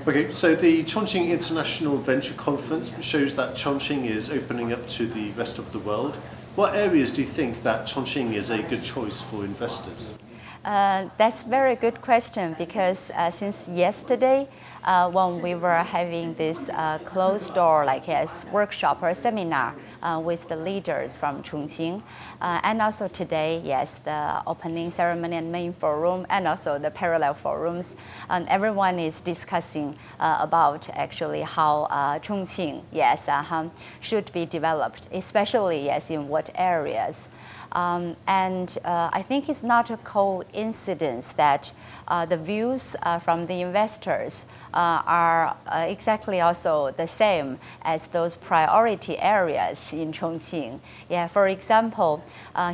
Okay, so the Chongqing International Venture Conference shows that Chongqing is opening up to the rest of the world. What areas do you think that Chongqing is a good choice for investors? That's a very good question because since yesterday, when we were having this closed door, like as workshop or seminar with the leaders from Chongqing, and also today, yes, the opening ceremony and main forum, and also the parallel forums, and everyone is discussing about actually how Chongqing, yes, should be developed, especially yes, in what areas. I think it's not a coincidence that the views from the investors are exactly also the same as those priority areas in Chongqing. Yeah, for example,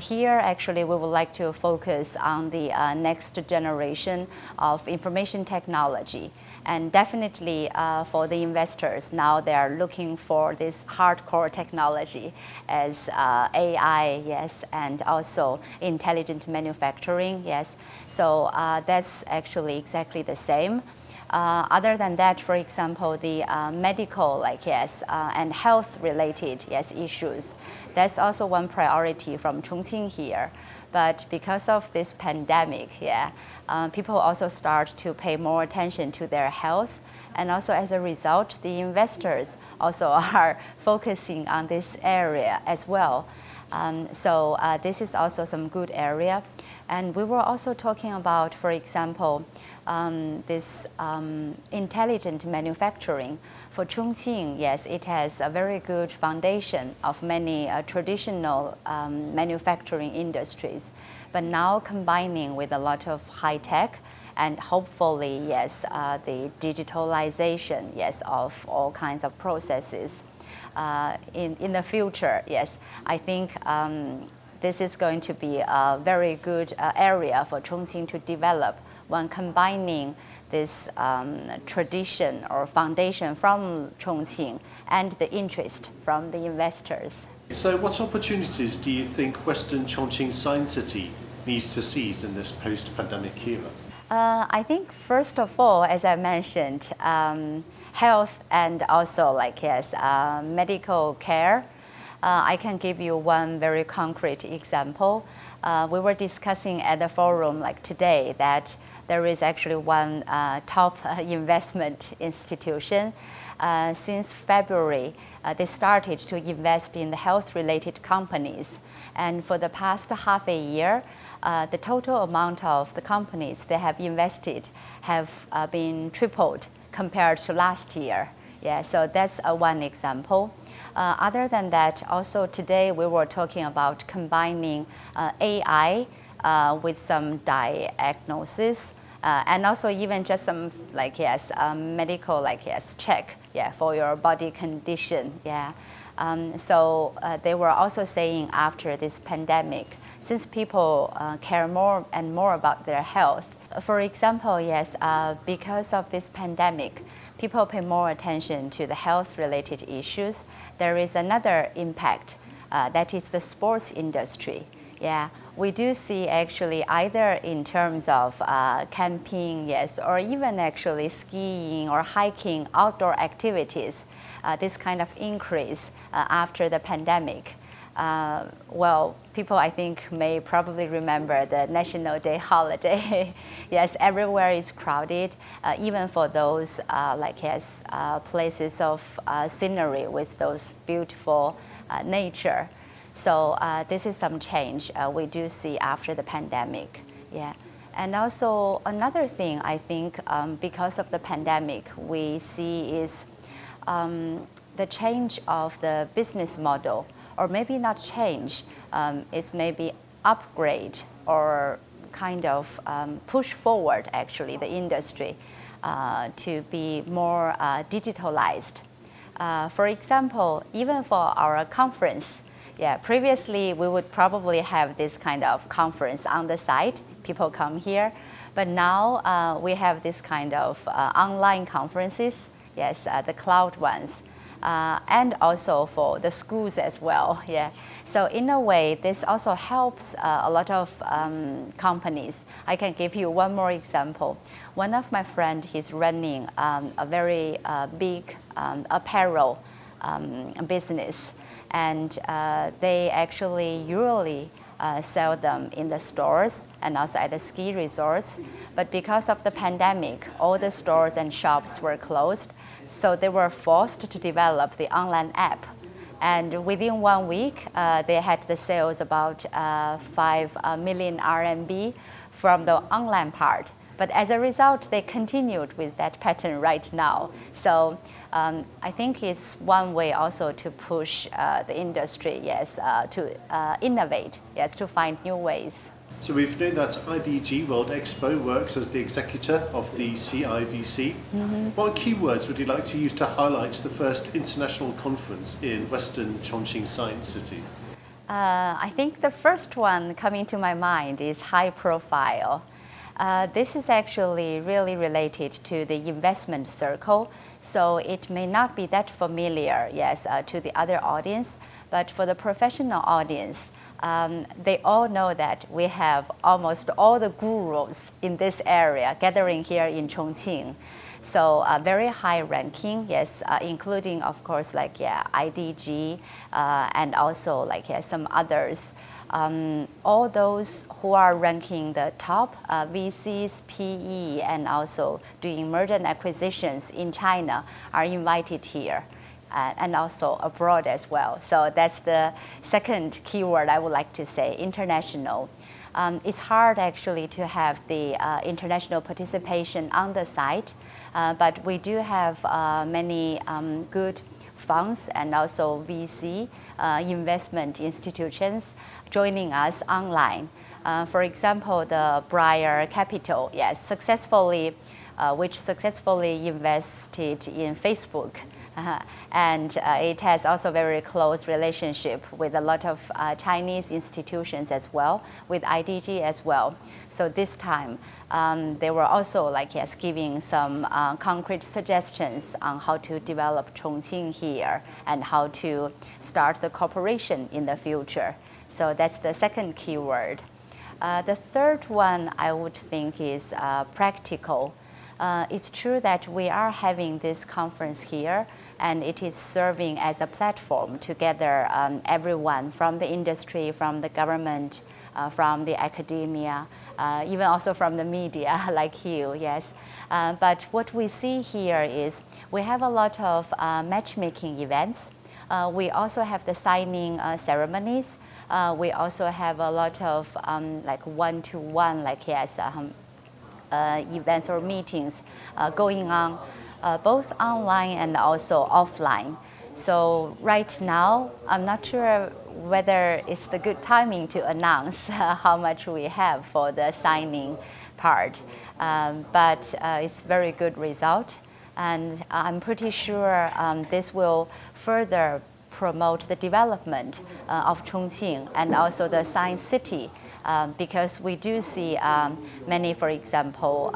here actually we would like to focus on the next generation of information technology. And definitely for the investors, now they are looking for this hardcore technology as AI, yes, and also intelligent manufacturing, yes. So that's actually exactly the same. Other than that, for example, the medical, like yes, and health-related yes issues, that's also one priority from Chongqing here. But because of this pandemic, yeah, people also start to pay more attention to their health. And also as a result, the investors also are focusing on this area as well. So this is also some good area. And we were also talking about, for example, this intelligent manufacturing. For Chongqing, yes, it has a very good foundation of many traditional manufacturing industries, but now combining with a lot of high tech and hopefully, yes, the digitalization, yes, of all kinds of processes. In the future, yes, I think this is going to be a very good area for Chongqing to develop when combining this tradition or foundation from Chongqing and the interest from the investors. So what opportunities do you think Western Chongqing Science City needs to seize in this post-pandemic era? I think first of all, as I mentioned, health and also like yes, medical care. I can give you one very concrete example. We were discussing at the forum like today that there is actually one top investment institution. Since February, they started to invest in the health-related companies. And for the past half a year, the total amount of the companies they have invested have been tripled compared to last year. Yeah, so that's one example. Other than that, also today we were talking about combining AI with some diagnosis and also even just some like yes medical like yes check yeah for your body condition yeah. So they were also saying after this pandemic, since people care more and more about their health. For example, yes, because of this pandemic, people pay more attention to the health-related issues. There is another impact, that is the sports industry. Yeah, we do see actually either in terms of camping, yes, or even actually skiing or hiking, outdoor activities, this kind of increase after the pandemic. Well, people I think may probably remember the National Day holiday. Yes, everywhere is crowded, even for those like yes, places of scenery with those beautiful nature. So this is some change we do see after the pandemic. Yeah. And also another thing I think because of the pandemic we see is the change of the business model, or maybe not change, it's maybe upgrade or kind of push forward actually the industry to be more digitalized. For example, even for our conference, yeah, previously we would probably have this kind of conference on the site, people come here, but now we have this kind of online conferences, yes, the cloud ones. and also for the schools as well. Yeah. So in a way, this also helps a lot of companies. I can give you one more example. One of my friends, he's running a very big apparel business, and they actually usually sell them in the stores and also at the ski resorts. But because of the pandemic, all the stores and shops were closed, so they were forced to develop the online app. And within 1 week, they had the sales about 5 million RMB from the online part. But as a result, they continued with that pattern right now. So I think it's one way also to push the industry, yes, to innovate, yes, to find new ways. So we've known that IDG World Expo works as the executor of the CIVC. What keywords would you like to use to highlight the first international conference in Western Chongqing Science City? I think the first one coming to my mind is high profile. This is actually really related to the investment circle, so it may not be that familiar, yes, to the other audience, but for the professional audience, they all know that we have almost all the gurus in this area gathering here in Chongqing. So very high ranking, yes, including of course like IDG and also like some others. All those who are ranking the top VCs, PE, and also doing merger and acquisitions in China are invited here. And also abroad as well. So that's the second keyword I would like to say, international. It's hard actually to have the international participation on the site, but we do have many good funds and also VC investment institutions joining us online. For example, the Briar Capital, yes, which successfully invested in Facebook. And it has also very close relationship with a lot of Chinese institutions as well, with IDG as well. So this time, they were also giving some concrete suggestions on how to develop Chongqing here and how to start the cooperation in the future. So that's the second keyword. The third one I would think is practical. It's true that we are having this conference here, and it is serving as a platform to gather everyone from the industry, from the government, from the academia, even also from the media like you, yes. But what we see here is we have a lot of matchmaking events. We also have the signing ceremonies. We also have a lot of one-to-one, events or meetings going on, both online and also offline. So right now, I'm not sure whether it's the good timing to announce how much we have for the signing part, but it's very good result. And I'm pretty sure this will further promote the development of Chongqing and also the science city, because we do see many, for example,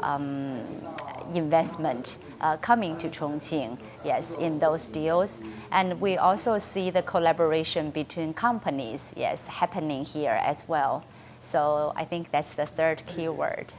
investment coming to Chongqing, yes, in those deals. And we also see the collaboration between companies, yes, happening here as well. So I think that's the third keyword.